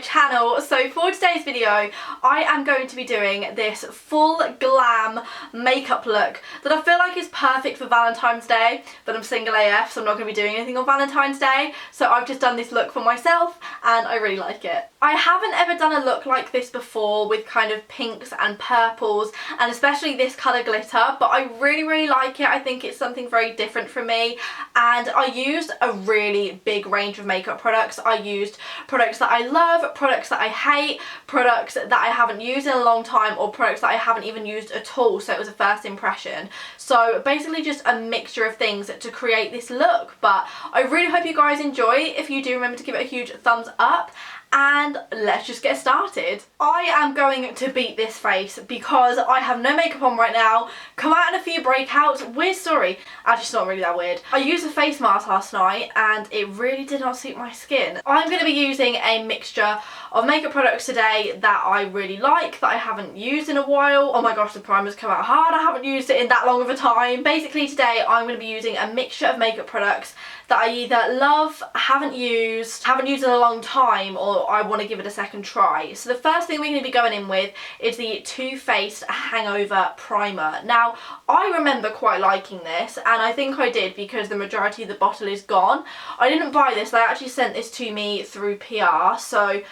channel. So for today's video I am going to be doing this full glam makeup look that I feel like is perfect for Valentine's Day, but I'm single AF so I'm not going to be doing anything on Valentine's Day, so I've just done this look for myself and I really like it. I haven't ever done a look like this before with kind of pinks and purples and especially this colour glitter, but I really like it. I think it's something very different from me, and I used a really big range of makeup products. I used products that I love, products that I hate, products that I haven't used in a long time, or products that I haven't even used at all, so it was a first impression. So basically just a mixture of things to create this look, but I really hope you guys enjoy. If you do, remember to give it a huge thumbs up. And let's just get started. I am going to beat this face because I have no makeup on right now, come out in a few breakouts, weird story, actually it's not really that weird. I used a face mask last night and it really did not suit my skin. I'm going to be using a mixture of makeup products today that I really like, that I haven't used in a while. Oh my gosh, the primer's come out hard, I haven't used it in that long of a time. Basically today I'm going to be using a mixture of makeup products that I either love, haven't used in a long time, or I want to give it a second try. So the first thing we're going to be going in with is the Too Faced Hangover Primer. Now, I remember quite liking this, and I think I did because the majority of the bottle is gone. I didn't buy this, they actually sent this to me through PR, so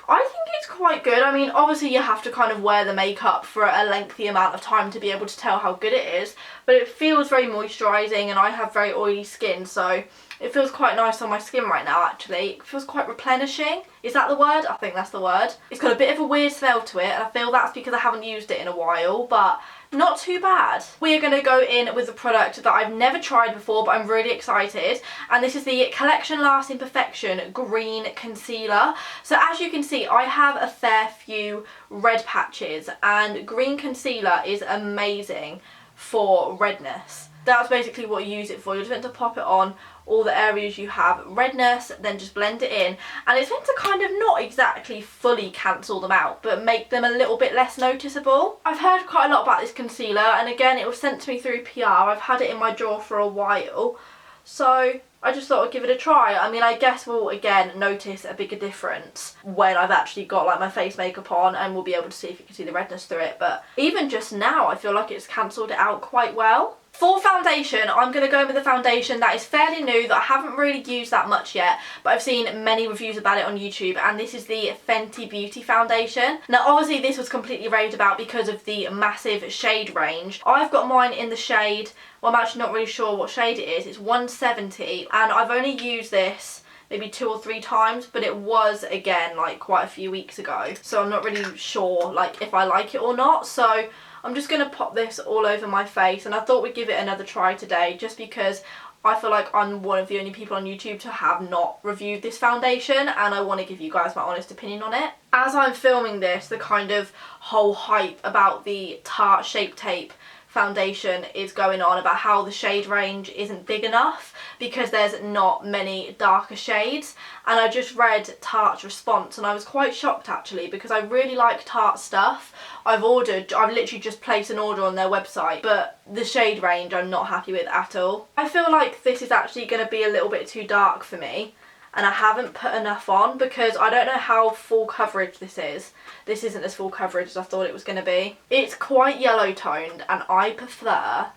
I think it's quite good. I mean, obviously you have to kind of wear the makeup for a lengthy amount of time to be able to tell how good it is, but it feels very moisturising and I have very oily skin, so it feels quite nice on my skin right now actually. It feels quite replenishing. Is that the word? I think that's the word. It's got a bit of a weird smell to it and I feel that's because I haven't used it in a while, but not too bad. We are going to go in with a product that I've never tried before, but I'm really excited, and this is the Collection Lasting Perfection Green Concealer. So as you can see, I have a fair few red patches and green concealer is amazing for redness. That's basically what you use it for. You're just meant to pop it on all the areas you have redness, then just blend it in, and it's meant to kind of not exactly fully cancel them out but make them a little bit less noticeable. I've heard quite a lot about this concealer, and again it was sent to me through PR. I've had it in my drawer for a while, so I just thought I'd give it a try. I mean, I guess we'll again notice a bigger difference when I've actually got like my face makeup on, and we'll be able to see if you can see the redness through it, but even just now I feel like it's cancelled it out quite well. For foundation, I'm going to go in with a foundation that is fairly new, that I haven't really used that much yet, but I've seen many reviews about it on YouTube, and this is the Fenty Beauty Foundation. Now obviously this was completely raved about because of the massive shade range. I've got mine in the shade, well I'm actually not really sure what shade it is, it's 170, and I've only used this maybe 2 or 3 times, but it was again like quite a few weeks ago, so I'm not really sure like if I like it or not. So I'm just going to pop this all over my face, and I thought we'd give it another try today just because I feel like I'm one of the only people on YouTube to have not reviewed this foundation, and I want to give you guys my honest opinion on it. As I'm filming this, the kind of whole hype about the Tarte Shape Tape foundation is going on about how the shade range isn't big enough because there's not many darker shades, and I just read Tarte's response and I was quite shocked actually, because I really like Tarte stuff. I've literally just placed an order on their website, but the shade range I'm not happy with at all. I feel like this is actually going to be a little bit too dark for me, and I haven't put enough on because I don't know how full coverage this is. This isn't as full coverage as I thought it was going to be. It's quite yellow toned, and I prefer,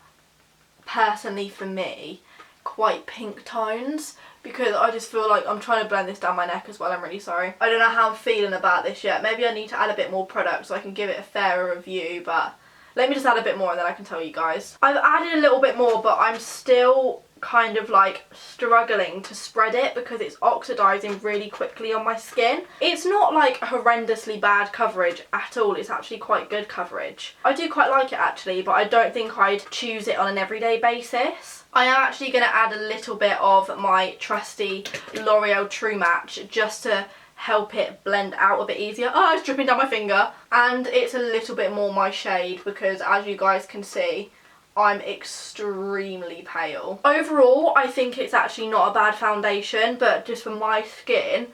personally for me, quite pink tones, because I just feel like I'm trying to blend this down my neck as well. I'm really sorry. I don't know how I'm feeling about this yet. Maybe I need to add a bit more product so I can give it a fairer review, but let me just add a bit more and then I can tell you guys. I've added a little bit more, but I'm still kind of like struggling to spread it because it's oxidizing really quickly on my skin. It's not like horrendously bad coverage at all, it's actually quite good coverage. I do quite like it actually, but I don't think I'd choose it on an everyday basis. I am actually going to add a little bit of my trusty L'Oreal True Match just to help it blend out a bit easier. Oh, it's dripping down my finger. And it's a little bit more my shade because, as you guys can see, I'm extremely pale. Overall, I think it's actually not a bad foundation, but just for my skin,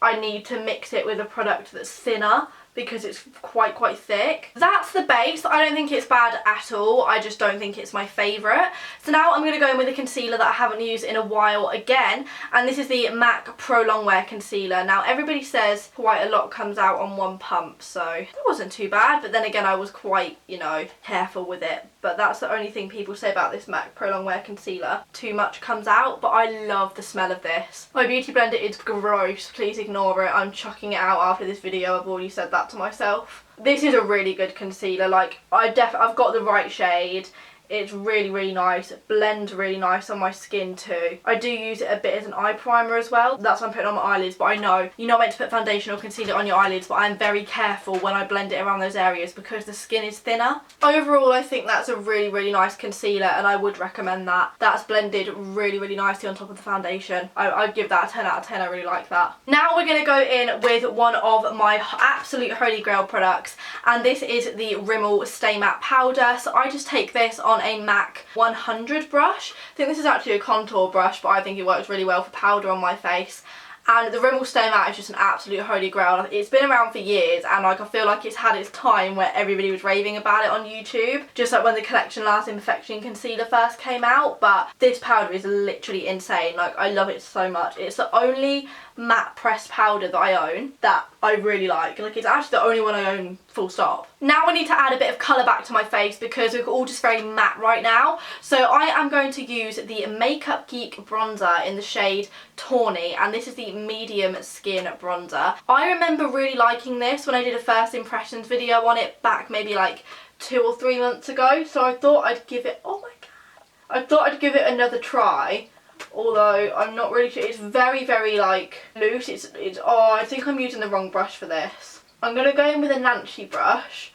I need to mix it with a product that's thinner because it's quite thick. That's the base. I don't think it's bad at all. I just don't think it's my favourite. So now I'm going to go in with a concealer that I haven't used in a while again, and this is the MAC Pro Longwear Concealer. Now everybody says quite a lot comes out on one pump, so it wasn't too bad, but then again I was quite, you know, careful with it. But that's the only thing people say about this MAC Pro Longwear Concealer. Too much comes out, but I love the smell of this. My beauty blender is gross. Please ignore it. I'm chucking it out after this video. I've already said that to myself. This is a really good concealer. Like, I've got the right shade. It's really nice. It blends really nice on my skin too. I do use it a bit as an eye primer as well. That's what I'm putting on my eyelids, but I know you're not meant to put foundation or concealer on your eyelids, but I'm very careful when I blend it around those areas because the skin is thinner. Overall, I think that's a really nice concealer, and I would recommend that. That's blended really nicely on top of the foundation. I'd give that a 10 out of 10. I really like that. Now we're going to go in with one of my absolute holy grail products, and this is the Rimmel Stay Matte Powder. So I just take this on a MAC 100 brush. I think this is actually a contour brush, but I think it works really well for powder on my face. And the Rimmel Stay Matte is just an absolute holy grail. It's been around for years, and like I feel like it's had its time where everybody was raving about it on YouTube, just like when the Collection Last Imperfection Concealer first came out. But this powder is literally insane. Like, I love it so much. It's the only matte pressed powder that I own that I really like. Like, it's actually the only one I own, full stop. Now I need to add a bit of colour back to my face because we're all just very matte right now. So I am going to use the Makeup Geek bronzer in the shade Tawny, and this is the medium skin bronzer. I remember really liking this when I did a first impressions video on it back maybe like 2 or 3 months ago, so I thought I'd give it, oh my god, I thought I'd give it another try. Although I'm not really sure. It's very like loose. It's oh, I think I'm using the wrong brush for this. I'm going to go in with a Nancy brush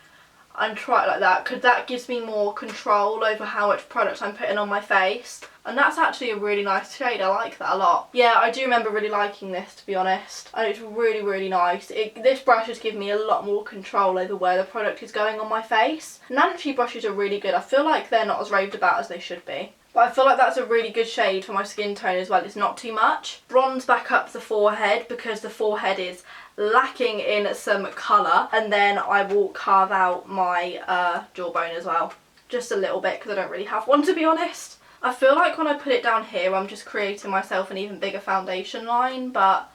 and try it like that, because that gives me more control over how much product I'm putting on my face. And that's actually a really nice shade. I like that a lot. Yeah, I do remember really liking this, to be honest. And it's really nice. This brush has given me a lot more control over where the product is going on my face. Nancy brushes are really good. I feel like they're not as raved about as they should be. But I feel like that's a really good shade for my skin tone as well. It's not too much. Bronze back up the forehead because the forehead is lacking in some colour. And then I will carve out my jawbone as well. Just a little bit because I don't really have one, to be honest. I feel like when I put it down here, I'm just creating myself an even bigger foundation line, but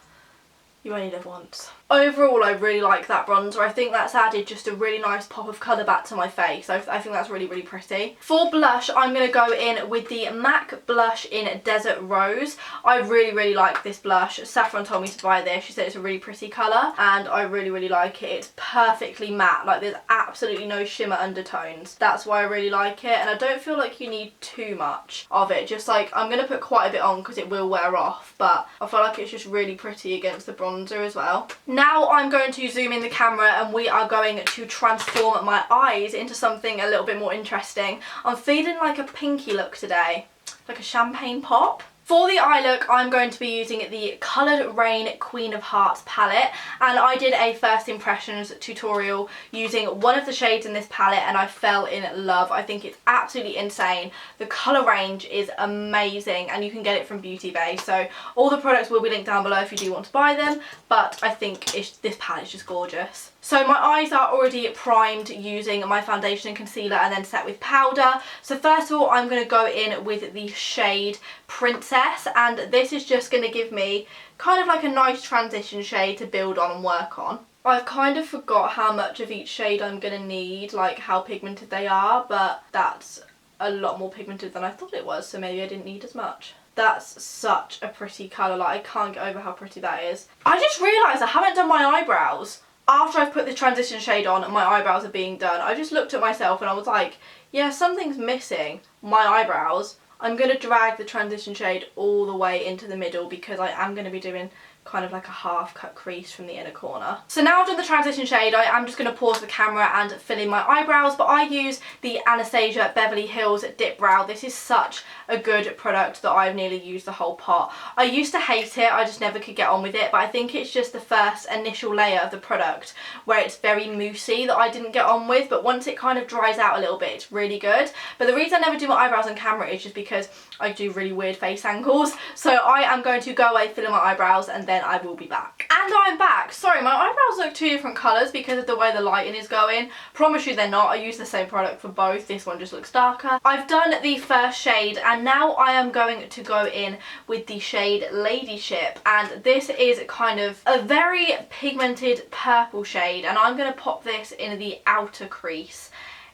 you only live once. Overall, I really like that bronzer. I think that's added just a really nice pop of colour back to my face. I think that's really pretty. For blush, I'm going to go in with the MAC blush in Desert Rose. I really like this blush. Saffron told me to buy this. She said it's a really pretty colour, and I really like it. It's perfectly matte. Like, there's absolutely no shimmer undertones. That's why I really like it, and I don't feel like you need too much of it. Just like, I'm going to put quite a bit on because it will wear off, but I feel like it's just really pretty against the bronzer as well. Now I'm going to zoom in the camera and we are going to transform my eyes into something a little bit more interesting. I'm feeling like a pinky look today, like a champagne pop. For the eye look, I'm going to be using the coloured Raine Queen of Hearts palette, and I did a first impressions tutorial using one of the shades in this palette and I fell in love. I think it's absolutely insane. The colour range is amazing and you can get it from Beauty Bay, so all the products will be linked down below if you do want to buy them, but I think this palette is just gorgeous. So my eyes are already primed using my foundation and concealer and then set with powder. So first of all, I'm going to go in with the shade Princess, and this is just going to give me kind of like a nice transition shade to build on and work on. I've kind of forgot how much of each shade I'm going to need, like how pigmented they are, but that's a lot more pigmented than I thought it was, so maybe I didn't need as much. That's such a pretty colour, like I can't get over how pretty that is. I just realised I haven't done my eyebrows. After I've put the transition shade on and my eyebrows are being done, I just looked at myself and I was like, yeah, something's missing. My eyebrows. I'm going to drag the transition shade all the way into the middle because I am going to be doing kind of like a half cut crease from the inner corner. So now I've done the transition shade, I am just going to pause the camera and fill in my eyebrows, but I use the Anastasia Beverly Hills Dip Brow. This is such a good product that I've nearly used the whole pot. I used to hate it, I just never could get on with it, but I think it's just the first initial layer of the product where it's very moussey that I didn't get on with, but once it kind of dries out a little bit, it's really good. But the reason I never do my eyebrows on camera is just because I do really weird face angles. So I am going to go away, fill in my eyebrows, and then I will be back. And I'm back. Sorry, my eyebrows look two different colours because of the way the lighting is going. Promise you they're not. I use the same product for both. This one just looks darker. I've done the first shade, and now I am going to go in with the shade Ladyship. And this is kind of a very pigmented purple shade, and I'm going to pop this in the outer crease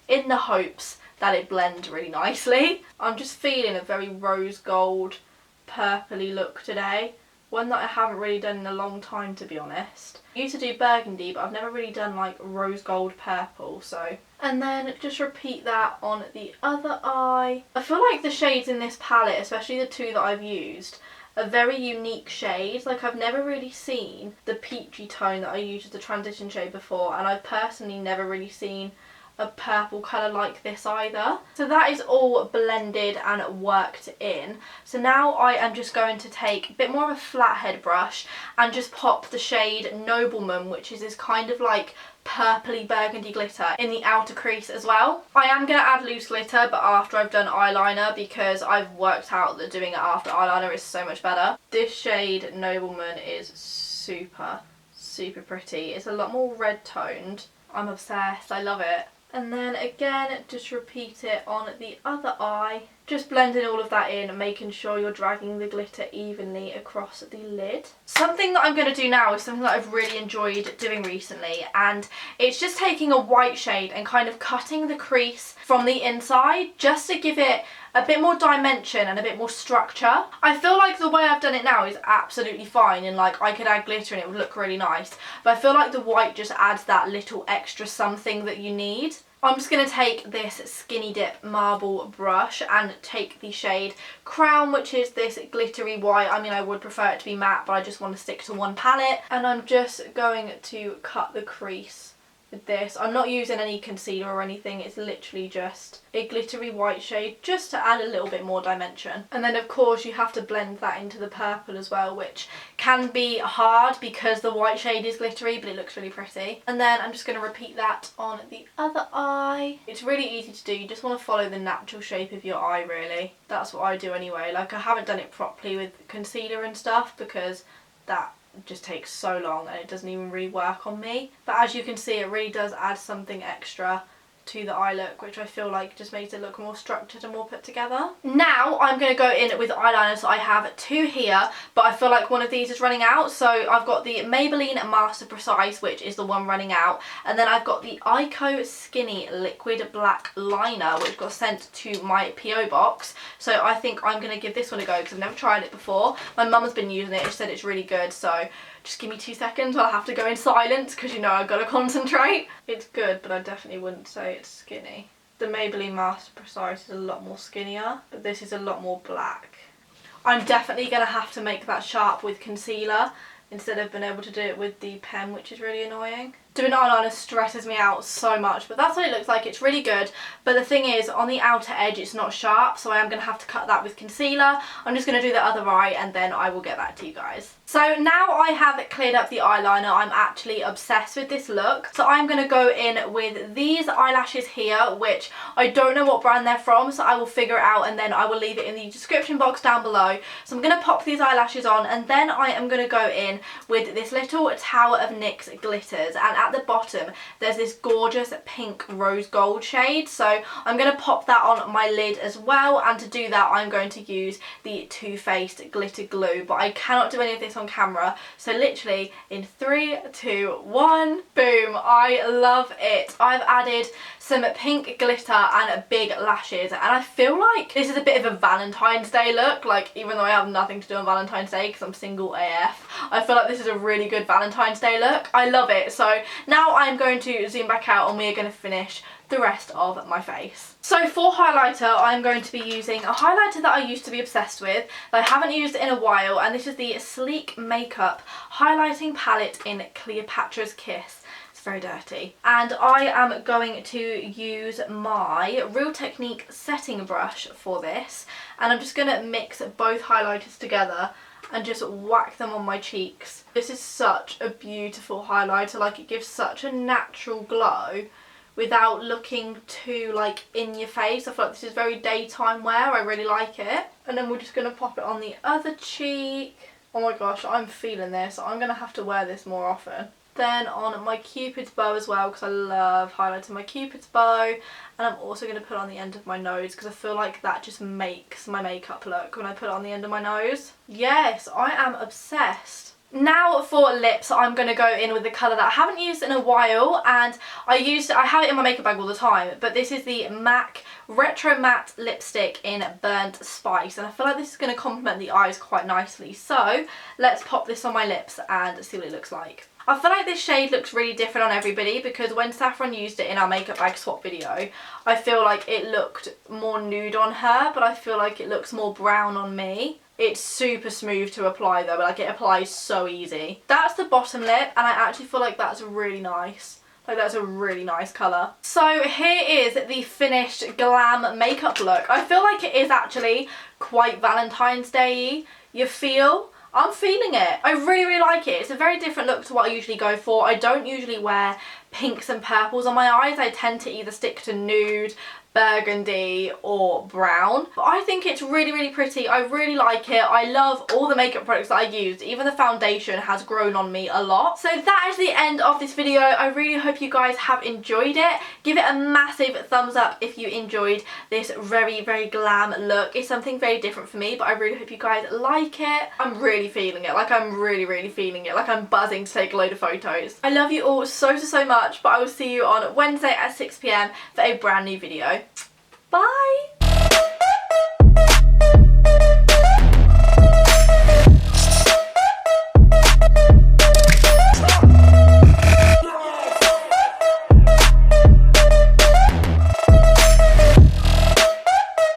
in the hopes that it blends really nicely. I'm just feeling a very rose gold purpley look today. One that I haven't really done in a long time, to be honest. I used to do burgundy, but I've never really done like rose gold purple, so. And then just repeat that on the other eye. I feel like the shades in this palette, especially the two that I've used, are very unique shades. Like, I've never really seen the peachy tone that I used as the transition shade before, and I've personally never really seen a purple colour like this either. So that is all blended and worked in. So now I am just going to take a bit more of a flathead brush and just pop the shade Nobleman, which is this kind of like purpley burgundy glitter, in the outer crease as well. I am going to add loose glitter, but after I've done eyeliner, because I've worked out that doing it after eyeliner is so much better. This shade Nobleman is super, super pretty. It's a lot more red toned. I'm obsessed. I love it. And then again, just repeat it on the other eye. Just blending all of that in, making sure you're dragging the glitter evenly across the lid. Something that I'm going to do now is something that I've really enjoyed doing recently, and it's just taking a white shade and kind of cutting the crease from the inside just to give it a bit more dimension and a bit more structure. I feel like the way I've done it now is absolutely fine, and like I could add glitter and it would look really nice, but I feel like the white just adds that little extra something that you need. I'm just going to take this Skinny Dip marble brush and take the shade Crown, which is this glittery white. I mean, I would prefer it to be matte, but I just want to stick to one palette. And I'm just going to cut the crease with this. I'm not using any concealer or anything. It's literally just a glittery white shade just to add a little bit more dimension. And then of course you have to blend that into the purple as well, which can be hard because the white shade is glittery, but it looks really pretty. And then I'm just going to repeat that on the other eye. It's really easy to do. You just want to follow the natural shape of your eye, really. That's what I do anyway. Like, I haven't done it properly with concealer and stuff because that just takes so long and it doesn't even really work on me. But as you can see, it really does add something extra to the eye look, which I feel like just makes it look more structured and more put together. Now I'm going to go in with eyeliner. So I have two here, but I feel like one of these is running out. So I've got the Maybelline Master Precise, which is the one running out, and then I've got the Ico Skinny Liquid Black Liner, which got sent to my PO box. So I think I'm going to give this one a go because I've never tried it before. My mum has been using it. She said it's really good, so just give me 2 seconds. I'll have to go in silence because you know I've got to concentrate. It's good, but I definitely wouldn't say it's skinny. The Maybelline Master Precise is a lot more skinnier, but this is a lot more black. I'm definitely going to have to make that sharp with concealer instead of being able to do it with the pen, which is really annoying. Doing eyeliner stresses me out so much, but that's what it looks like. It's really good, but the thing is, on the outer edge it's not sharp, so I am going to have to cut that with concealer. I'm just going to do the other eye and then I will get back to you guys. So now I have cleared up the eyeliner, I'm actually obsessed with this look. So I'm going to go in with these eyelashes here, which I don't know what brand they're from, so I will figure it out and then I will leave it in the description box down below. So I'm going to pop these eyelashes on and then I am going to go in with this little Tower of NYX glitters, and at the bottom there's this gorgeous pink rose gold shade, so I'm going to pop that on my lid as well. And to do that I'm going to use the Too Faced glitter glue, but I cannot do any of this on camera, so literally in 3, 2, 1, boom. I love it. I've added some pink glitter and big lashes, and I feel like this is a bit of a Valentine's Day look. Like, even though I have nothing to do on Valentine's Day because I'm single AF, I feel like this is a really good Valentine's Day look. I love it. So now I'm going to zoom back out and we are going to finish the rest of my face. So for highlighter, I'm going to be using a highlighter that I used to be obsessed with, that I haven't used in a while, and this is the Sleek Makeup Highlighting Palette in Cleopatra's Kiss. It's very dirty. And I am going to use my Real Technique setting brush for this, and I'm just going to mix both highlighters together and just whack them on my cheeks. This is such a beautiful highlighter, like it gives such a natural glow without looking too like in your face. I feel like this is very daytime wear. I really like it. And then we're just going to pop it on the other cheek. Oh my gosh, I'm feeling this. I'm going to have to wear this more often. Then on my Cupid's bow as well, because I love highlighting my Cupid's bow. And I'm also going to put it on the end of my nose because I feel like that just makes my makeup look when I put it on the end of my nose. Yes, I am obsessed. Now for lips, I'm going to go in with the colour that I haven't used in a while, and I have it in my makeup bag all the time, but this is the MAC Retro Matte Lipstick in Burnt Spice, and I feel like this is going to complement the eyes quite nicely. So let's pop this on my lips and see what it looks like. I feel like this shade looks really different on everybody because when Saffron used it in our makeup bag swap video, I feel like it looked more nude on her, but I feel like it looks more brown on me. It's super smooth to apply though, like it applies so easy. That's the bottom lip, and I actually feel like that's really nice. Like that's a really nice colour. So here is the finished glam makeup look. I feel like it is actually quite Valentine's Day-y. You feel? I'm feeling it. I really, really like it. It's a very different look to what I usually go for. I don't usually wear pinks and purples on my eyes. I tend to either stick to nude, burgundy or brown. But I think it's really, really pretty. I really like it. I love all the makeup products that I used. Even the foundation has grown on me a lot. So that is the end of this video. I really hope you guys have enjoyed it. Give it a massive thumbs up if you enjoyed this very, very glam look. It's something very different for me, but I really hope you guys like it. I'm really feeling it. Like I'm really, really feeling it. Like I'm buzzing to take a load of photos. I love you all so, so, so much, but I will see you on Wednesday at 6 PM for a brand new video. Bye!